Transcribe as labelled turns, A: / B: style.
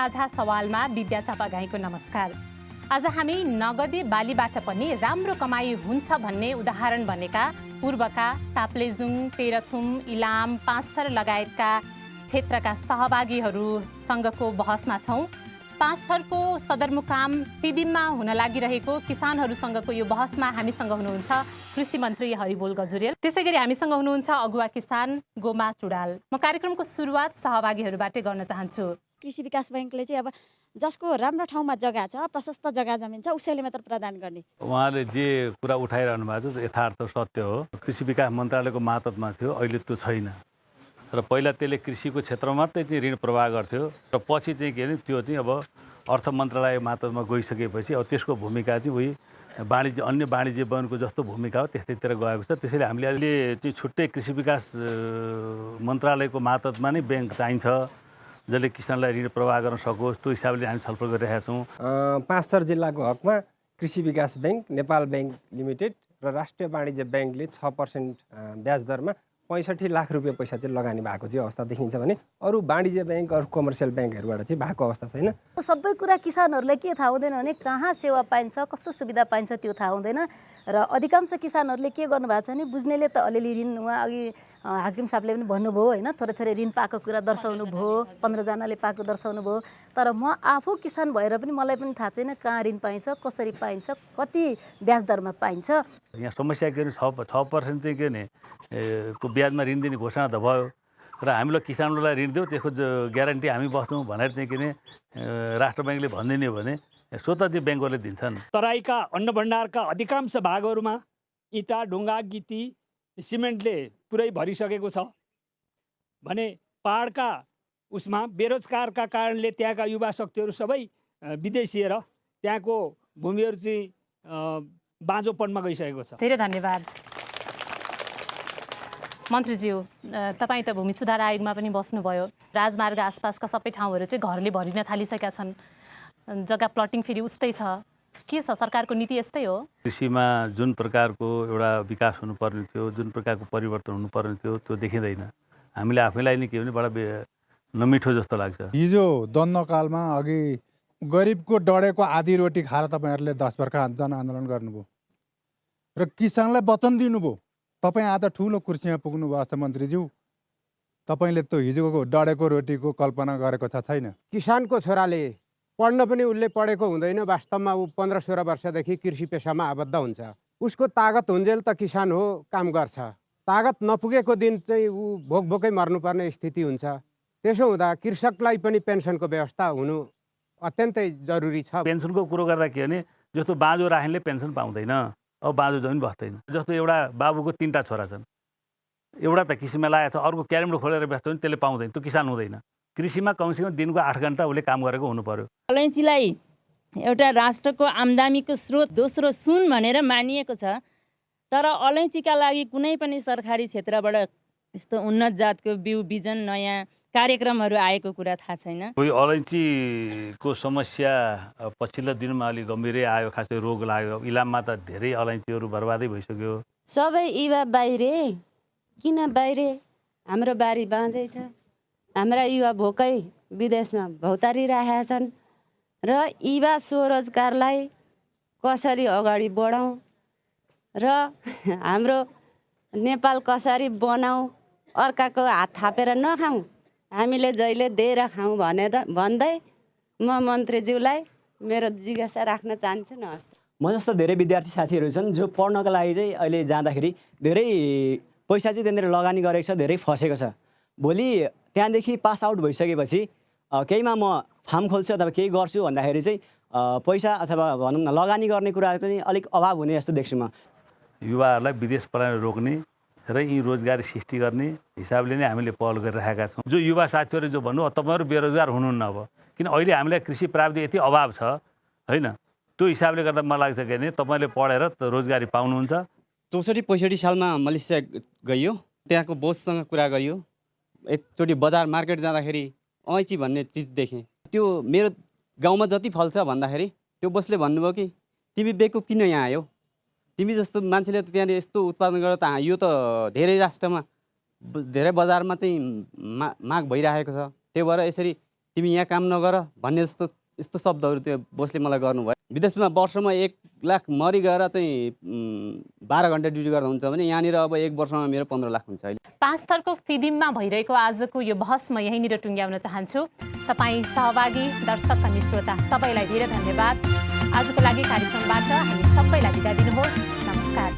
A: साझा सवालमा विद्या चापागाईको नमस्कार। आज हामी नगदे बालीबाट पनि राम्रो कमाई हुन्छ भन्ने उदाहरण बनेका पूर्वका ताप्लेजुङ, तेह्रथुम, इलाम, पाँचथर लगायतका क्षेत्रका सहभागीहरूसँगको बहसमा छौँ। पाँचथरको सदरमुकाम तिदिममा हुन लागिरहेको किसानहरूसँगको यो बहसमा हामीसँग हुनुहुन्छ कृषि मन्त्री हरिबोल गजुरेल। त्यसैगरी हामीसँग हुनुहुन्छ अगुवा किसान गोमा चुडाल। म कार्यक्रमको सुरुवात सहभागीहरूबाटै गर्न चाहन्छु।
B: कृषि विकास बैंकले चाहिँ अब जसको राम्रो ठाउँमा जग्गा छ, प्रशस्त जग्गा जमिन छ, उसैले मात्र प्रदान गर्ने।
C: उहाँले जे कुरा उठाइरहनु भएको छ यथार्थ सत्य हो। कृषि विकास मन्त्रालयको मातहतमा थियो, अहिले त्यो छैन। र पहिला त्यसले कृषिको क्षेत्रमा मात्रै चाहिँ ऋण प्रवाह गर्थ्यो र पछि चाहिँ के भने त्यो चाहिँ अब अर्थ मन्त्रालय मातहतमा गइसकेपछि अब त्यसको भूमिका चाहिँ उही वाणिज्य अन्य वाणिज्य वनको जस्तो भूमिका हो, त्यस्तैतिर गएको छ। त्यसैले हामीले अहिले चाहिँ छुट्टै कृषि विकास मन्त्रालयको मातहतमा नै ब्याङ्क चाहिन्छ जसले किसानलाई ऋण प्रवाह गर्न सकोस्। त्यो हिसाबले हामी छलफल गरिरहेका छौँ।
D: पाँचथर जिल्लाको हकमा कृषि विकास बैंक, नेपाल बैंक लिमिटेड र राष्ट्रिय वाणिज्य बैंकले 6% ब्याज दरमा 65 लाख रुपियाँ पैसा चाहिँ लगानी भएको चाहिँ अवस्था देखिन्छ भने अरू वाणिज्य बैंक, अरू कमर्सियल बैंकहरूबाट चाहिँ भएको अवस्था छैन।
E: सबै कुरा किसानहरूलाई के थाहा हुँदैन भने कहाँ सेवा पाइन्छ, कस्तो सुविधा पाइन्छ त्यो थाहा हुँदैन। र अधिकांश किसानहरूले के गर्नुभएको छ भने बुझ्नेले त अलिअलि ऋण, उहाँ अघि हाकिम साहबले पनि भन्नुभयो होइन, थोरै थोरै ऋण पाएको कुरा दर्शाउनु भयो, 15 जनाले पाएको दर्शाउनु भयो। तर म आफू किसान भएर पनि मलाई पनि थाहा छैन कहाँ ऋण पाइन्छ, कसरी पाइन्छ, कति ब्याज दरमा पाइन्छ।
C: यहाँ समस्या के भने 6% चाहिँ के भने को ब्याजमा ऋण दिने घोषणा त भयो र हामीलाई किसानहरूलाई ऋण दियो, त्यसको ग्यारेन्टी हामी बस्छौँ भनेर चाहिँ के भने राष्ट्र ब्याङ्कले भनिदिने हो भने स्वतः चाहिँ ब्याङ्कहरूले दिन्छन्।
F: तराईका अन्न भण्डारका अधिकांश भागहरूमा इँटा, ढुङ्गा, गिटी, सिमेन्टले पुरै भरिसकेको छ भने पहाडका उसमा बेरोजगारका कारणले त्यहाँका युवा शक्तिहरू सबै विदेशिएर त्यहाँको भूमिहरू चाहिँ बाँझोपनमा गइसकेको छ।
A: धेरै धन्यवाद मन्त्रीज्यू। तपाईँ त भूमि सुधार आयोगमा पनि बस्नुभयो। राजमार्ग आसपासका सबै ठाउँहरू चाहिँ घरले भरिन थालिसकेका छन्, जग्गा प्लटिङ फेरि उस्तै छ। के छ सरकारको नीति? यस्तै हो।
C: कृषिमा जुन प्रकारको एउटा विकास हुनुपर्ने थियो, जुन प्रकारको परिवर्तन हुनुपर्ने थियो त्यो देखिँदैन। हामीले आफैलाई नै के भने बडा नमिठो जस्तो लाग्छ।
G: हिजो द्वन्द्वकालमा अघि गरिबको डढेको आधी रोटी खाएर तपाईँहरूले 10 वर्ष जनआन्दोलन गर्नुभयो र किसानलाई वचन दिनुभयो। तपाईँ आज ठुलो कुर्सीमा पुग्नुभयो अर्थमन्त्रीज्यू, तपाईँले त्यो हिजोको डढेको रोटीको कल्पना गरेको छैन।
H: किसानको छोराले पढ्न पनि उसले पढेको हुँदैन, वास्तवमा ऊ 15-16 वर्षदेखि कृषि पेसामा आबद्ध हुन्छ। उसको तागत हुन्जेल त किसान हो, काम गर्छ। तागत नपुगेको दिन चाहिँ ऊ भोक-भोकै मर्नुपर्ने स्थिति हुन्छ। त्यसो हुँदा कृषकलाई पनि पेन्सनको व्यवस्था हुनु अत्यन्तै जरुरी छ।
C: पेन्सनको कुरो गर्दा के भने जस्तो बाँझो राखेनले पेन्सन पाउँदैन, अब बाँझो जमिन बस्दैन। जस्तो एउटा बाबुको 3टा छोरा छन्, एउटा त कृषिमा लागेको छ, अर्को क्यारेमबाट खोलेर व्यस्त भने त्यसले पाउँदैन, त्यो किसान हुँदैन। कृषिमा कमसेकम दिनको 8 घन्टा उसले काम गरेको हुनु पर्यो।
I: अलैँचीलाई एउटा राष्ट्रको आम्दानीको स्रोत, दोस्रो सुन भनेर मानिएको छ। तर अलैँचीका लागि कुनै पनि सरकारी क्षेत्रबाट यस्तो उन्नत जातको बिउ बिजन नयाँ कार्यक्रमहरू आएको कुरा थाहा छैन।
C: कोही अलैँचीको समस्या पछिल्लो दिनमा अलि गम्भीरै आयो, खासै रोग लाग्यो। इलाममा त धेरै अलैँचीहरू बर्बादै भइसक्यो।
J: सबै युवा बाहिरे, किन बाहिरे? हाम्रो बारी बाँझै छ, हाम्रा युवा भोकै विदेशमा भौतारिरहेका छन् र युवा स्वरोजगारलाई कसरी अगाडि बढाउँ र हाम्रो नेपाल कसरी बनाऊ, अर्काको हात थापेर नखाउँ, हामीले जहिले दिएर खाउँ भन्दै म मन्त्रीज्यूलाई मेरो जिज्ञासा राख्न चाहन्छु। नमस्ते।
K: म जस्तो धेरै विद्यार्थी साथीहरू छन् जो पढ्नका लागि चाहिँ अहिले जाँदाखेरि धेरै पैसा चाहिँ त्यहाँनिर लगानी गरेको छ, धेरै फसेको छ। भोलि त्यहाँदेखि पास आउट भइसकेपछि केहीमा म फार्म खोल्छु अथवा केही गर्छु भन्दाखेरि चाहिँ पैसा अथवा भनौँ न लगानी गर्ने कुरा चाहिँ अलिक अभाव हुने जस्तो देख्छु म।
C: युवाहरूलाई विदेश पलायन रोक्ने र यी रोजगारी सृष्टि गर्ने हिसाबले नै हामीले पहल गरिरहेका छौँ। जो युवा साथीहरू जो भन्नु तपाईँहरू बेरोजगार हुनुहुन्न अब, किन अहिले हामीलाई कृषि प्राविधिक यति अभाव छ होइन, त्यो हिसाबले गर्दा मलाई लाग्छ कि तपाईँले पढेर रोजगारी पाउनुहुन्छ।
L: 64-65 सालमा मलेसिया गइयो, त्यहाँको बोससँग कुरा गरियो। एकचोटि बजार मार्केट जाँदाखेरि अलैँची भन्ने चिज देखेँ। त्यो मेरो गाउँमा जति फल्छ भन्दाखेरि त्यो बोसले भन्नुभयो कि तिमी बेकुब किन यहाँ आयो, तिमी जस्तो मान्छेले त त्यहाँले यस्तो उत्पादन गरेर त यो त धेरै राष्ट्रमा धेरै बजारमा चाहिँ माग भइरहेको छ, त्यही भएर यसरी तिमी यहाँ काम नगर भन्ने जस्तो यस्तो शब्दहरू त्यो बोसले मलाई गर्नुभयो। विदेशमा वर्षमा 1 लाख मरि गएर चाहिँ 12 घन्टा ड्युटी गर्दा हुन्छ भने यहाँनिर अब 1 वर्षमा मेरो 15 लाख हुन्छ अहिले।
A: पाँच थरको फिदिममा भइरहेको आजको यो बहस म यहीँनिर टुङ्ग्याउन चाहन्छु। तपाईँ सहभागी दर्शक अनि श्रोता सबैलाई धेरै धन्यवाद। आजको लागि कार्यक्रमबाट हामी सबैलाई बिदा दिनुहोस्। नमस्कार।